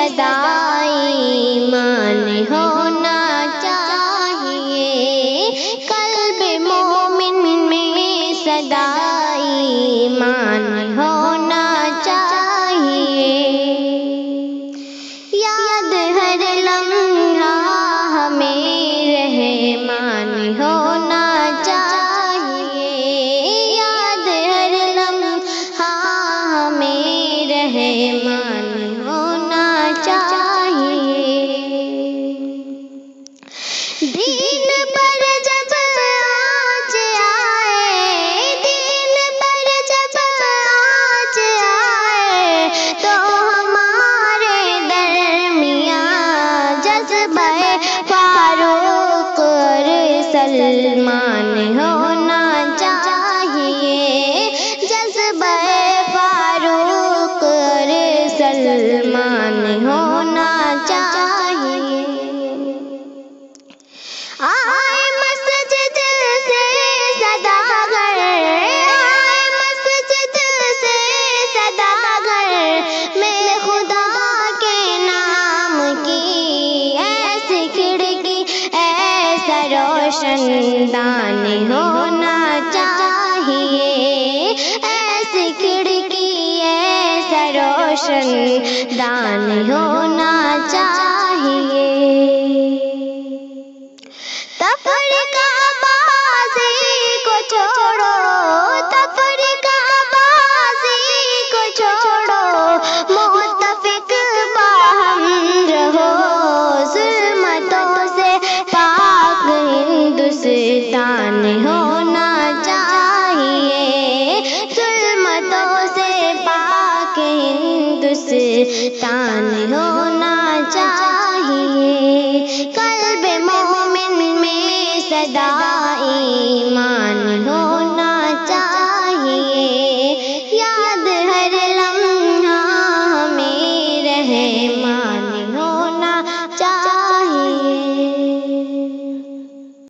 صدائے ایمان ہونا چاہیے، قلب مومن میں صدائے ایمان ہونا چاہیے، یاد ہر لمحہ ہمیں رحمان ہونا چاہیے، یاد ہر لمحہ ہمیں رحمان ہونا چاہیے۔ دین پر جب آنچ آئے، دین پر جب آنچ آئے تو ہمارے درمیان جذبہ فاروق اور سلمان ہونا چاہیے، جذبہ فاروق اور سلمان ہونا چاہیے۔ آئے مسجد سے صداگر، آئے مسجد سے صداگر میں خدا کے نام کی، ایسی کھڑکی ایسا روشن دان ہونا چاہیے، ایسی کھڑکی ایسا روشن دان ہونا چاہیے۔ تفرقہ بازی کو چھوڑو، تفرقہ بازی کو چھوڑو، متفق باہم رہو، ظلمتوں سے پاک ہندوستان ہونا چاہیے، ظلمتوں سے پاک ہندوستان ہو